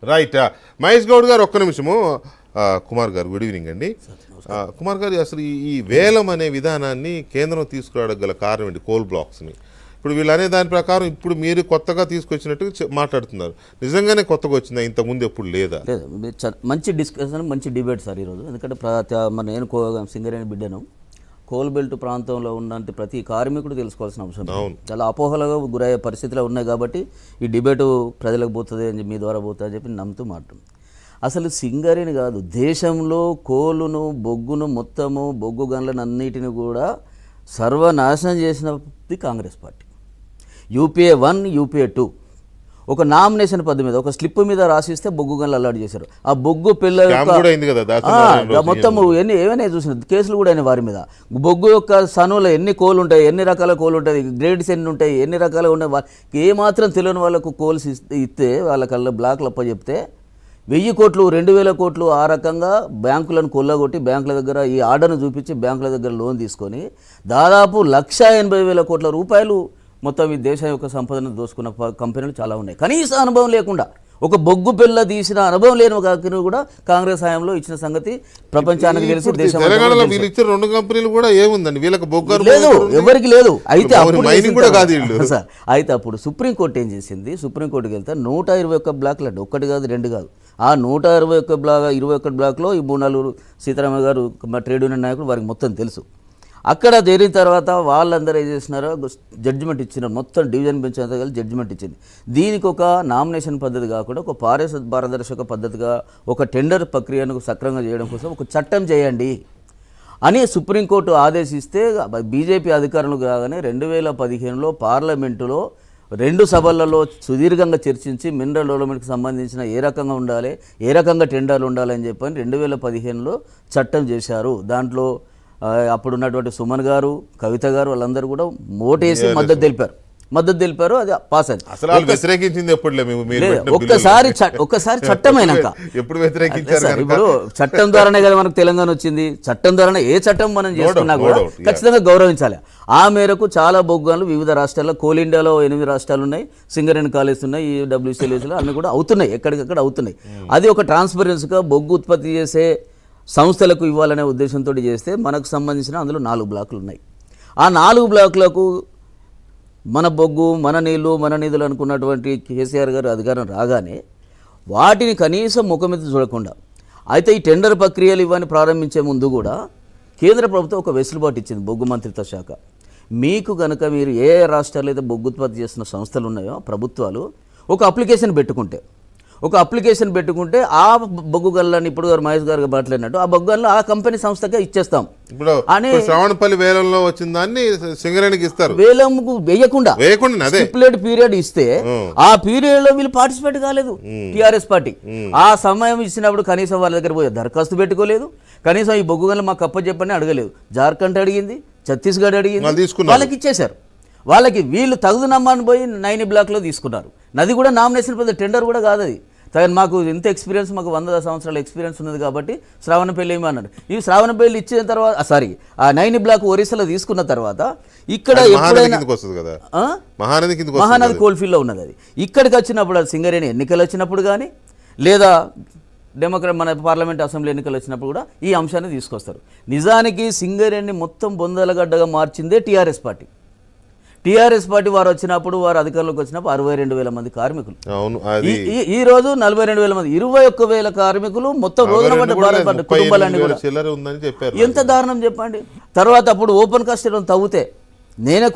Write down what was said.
Right. Mahesh Goud గారు ఒక్క నిమిషము. కుమార్ గారు గుడ్ ఈవినింగ్ అండి. కుమార్ గారు, అసలు ఈ వేలం అనే విధానాన్ని కేంద్రం తీసుకురావడం గల కారణం ఏంటి? కోల్ బ్లాక్స్ని ఇప్పుడు వీళ్ళు అనే దాని ప్రకారం ఇప్పుడు మీరు కొత్తగా తీసుకొచ్చినట్టు మాట్లాడుతున్నారు. నిజంగానే కొత్తగా వచ్చిందా? ఇంతకుముందు ఎప్పుడు లేదా? మంచి డిస్కషన్, మంచి డిబేట్ సార్ ఈరోజు. ఎందుకంటే నేను సింగరేణి బిడ్డను. కోల్ బెల్ట్ ప్రాంతంలో ఉన్నంత ప్రతి కార్మికుడు తెలుసుకోవాల్సిన అవసరం. చాలా అపోహలుగా గురయ్యే పరిస్థితులు ఉన్నాయి కాబట్టి ఈ డిబేటు ప్రజలకు పోతుంది అని మీ ద్వారా పోతుంది అని చెప్పి నమ్ముతూ మాట్లాడు. అసలు సింగరేణి కాదు, దేశంలో కోలును బొగ్గును మొత్తము బొగ్గు గనులను అన్నిటిని కూడా సర్వనాశనం చేసినది కాంగ్రెస్ పార్టీ. యూపీఏ 1, యూపీఏ 2 ఒక నామినేషన్ పద్ధతి మీద ఒక స్లిప్ మీద రాసిస్తే బొగ్గు గనులు అల్లాడి చేశారు. ఆ బొగ్గు పిల్ల మొత్తం ఏమైనా చూసిన కేసులు కూడా అయినాయి వారి మీద. బొగ్గు యొక్క సనువులో ఎన్ని కోలు ఉంటాయి, ఎన్ని రకాల కోలు ఉంటాయి, గ్రేడ్స్ ఎన్ని ఉంటాయి, ఎన్ని రకాలుగా ఉంటాయి, ఏమాత్రం తెలియని వాళ్ళకు కోల్స్ ఇస్తే వాళ్ళకల్లా బ్లాక్లు అప్పచెప్తే 1000 కోట్లు 2000 కోట్లు ఆ రకంగా బ్యాంకులను కొల్లగొట్టి బ్యాంకుల దగ్గర ఈ ఆర్డర్ను చూపించి బ్యాంకుల దగ్గర లోన్ తీసుకొని దాదాపు 1,80,000 కోట్ల రూపాయలు మొత్తం ఈ దేశం యొక్క సంపదను దోసుకున్న కంపెనీలు చాలా ఉన్నాయి. కనీస అనుభవం లేకుండా ఒక బొగ్గు పిల్ల తీసిన అనుభవం లేని కంపెనీ కూడా కాంగ్రెస్ హయాంలో ఇచ్చిన సంగతి ప్రపంచానికి తెలుసు. లేదు, ఎవరికి లేదు. అయితే అప్పుడు సుప్రీంకోర్టు ఏం చేసింది? సుప్రీంకోర్టుకి వెళ్తే 121 బ్లాక్లు అండి, ఒక్కటి కాదు 2 కాదు. ఆ 121 బ్లాక్లో ఈ 3-4 సీతారామ గారు ట్రేడ్ యూనియన్ నాయకులు వారికి మొత్తం తెలుసు. అక్కడ చేరిన తర్వాత వాళ్ళందరూ ఏం చేసినారో జడ్జిమెంట్ ఇచ్చినారు. మొత్తం డివిజన్ బెంచ్ అంతా కలిసి జడ్జిమెంట్ ఇచ్చింది. దీనికి ఒక నామినేషన్ పద్ధతి కాకుండా ఒక పారదర్శక పద్ధతిగా ఒక టెండర్ ప్రక్రియను సక్రమంగా చేయడం కోసం ఒక చట్టం చేయండి అని సుప్రీంకోర్టు ఆదేశిస్తే బీజేపీ అధికారులు కాగానే 2015లో పార్లమెంటులో 2 సభలలో సుదీర్ఘంగా చర్చించి మినరల్ డెవలప్మెంట్కి సంబంధించిన ఏ రకంగా ఉండాలి, ఏ రకంగా టెండర్లు ఉండాలని చెప్పని 2015లో చట్టం చేశారు. దాంట్లో అప్పుడున్నటువంటి సుమన్ గారు, కవిత గారు వాళ్ళందరూ కూడా ఓటేసి మద్దతు తెలిపారు. అది పాస్ అయింది. ఒక్కసారి చట్టం అయినాక ఇప్పుడు చట్టం ద్వారానే కదా మనకు తెలంగాణ వచ్చింది. చట్టం ద్వారానే ఏ చట్టం మనం చేసుకున్నా కూడా ఖచ్చితంగా గౌరవించాలి. ఆ మేరకు చాలా బొగ్గులు వివిధ రాష్ట్రాల్లో, కోల్ ఇండియాలో 8 రాష్ట్రాలు ఉన్నాయి, సింగరేణి కాలేజ్ ఉన్నాయి, ఈ WCLSలో అన్నీ కూడా అవుతున్నాయి, ఎక్కడికక్కడ అవుతున్నాయి. అది ఒక ట్రాన్స్పరెన్సీగా బొగ్గు ఉత్పత్తి చేసే సంస్థలకు ఇవ్వాలనే ఉద్దేశంతో చేస్తే మనకు సంబంధించిన అందులో 4 బ్లాకులు ఉన్నాయి. ఆ 4 బ్లాకులకు మన బొగ్గు, మన నీళ్లు, మన నిధులు అనుకున్నటువంటి కేసీఆర్ గారు అధికారం రాగానే వాటిని కనీసం ముఖమెత్తి చూడకుండా, అయితే ఈ టెండర్ ప్రక్రియలు ఇవన్నీ ప్రారంభించే ముందు కూడా కేంద్ర ప్రభుత్వం ఒక వెసులుబాటు ఇచ్చింది. బొగ్గు మంత్రిత్వ శాఖ మీకు కనుక మీరు ఏ రాష్ట్రాల్లో అయితే బొగ్గు ఉత్పత్తి చేస్తున్న సంస్థలు ఉన్నాయో ప్రభుత్వాలు ఒక అప్లికేషన్ పెట్టుకుంటే ఆ బొగ్గు గల్లని ఇప్పుడు మహేష్ గారు మాట్లాడినట్టు ఆ బొగ్గు గల్లు ఆ కంపెనీ సంస్థకే ఇచ్చేస్తాం. శ్రావణపల్లి వేలంలో వచ్చిన దాన్ని సింగరేణికి ఇస్తారు. వేలంకు వేయకుండా స్టిపులేట్ పీరియడ్ ఇస్తే ఆ పీరియడ్ లో వీళ్ళు పార్టిసిపేట్ కాలేదు టీఆర్ఎస్ పార్టీ. ఆ సమయం ఇచ్చినప్పుడు కనీసం వాళ్ళ దగ్గర పోయి దరఖాస్తు పెట్టుకోలేదు, కనీసం ఈ బొగ్గు గల్లు మాకు అప్పచెప్పని అడగలేదు. జార్ఖండ్ అడిగింది, ఛత్తీస్గఢ్ అడిగింది, వాళ్ళకి ఇచ్చేశారు. వాళ్ళకి వీళ్ళు తగుదునమ్మని పోయి 9 బ్లాక్లో తీసుకున్నారు. నది కూడా నామినేషన్ పెద్ద టెండర్ కూడా కాదు అది. మాకు ఎంత ఎక్స్పీరియన్స్, మాకు 100 సంవత్సరాల ఎక్స్పీరియన్స్ ఉన్నది కాబట్టి శ్రావణపల్లి ఏమన్నారు. ఈ శ్రావణపల్లి ఇచ్చిన తర్వాత ఆ 9 బ్లాక్ ఒరిస్సాలో తీసుకున్న తర్వాత ఇక్కడ ఎప్పుడైనా మహానది కోల్ఫీల్డ్లో ఉన్నది. అది ఇక్కడికి వచ్చినప్పుడు అది సింగరేణి ఎన్నికలు వచ్చినప్పుడు కానీ లేదా మన పార్లమెంట్ అసెంబ్లీ ఎన్నికలు వచ్చినప్పుడు కూడా ఈ అంశాన్ని తీసుకొస్తారు. నిజానికి సింగరేణిని మొత్తం బొందలగడ్డగా మార్చిందే టీఆర్ఎస్ పార్టీ. వారు వచ్చినప్పుడు, వారు అధికారంలోకి వచ్చినప్పుడు 62,000 మంది కార్మికులు. ఈ రోజు 42,000 మంది, 21,000 కార్మికులు మొత్తం రోజున పడ్డ కుటుంబాలన్నీ కూడా. ఎంత దారుణం చెప్పండి. తర్వాత అప్పుడు ఓపెన్ కాస్ట్ తవ్వుతే నేనే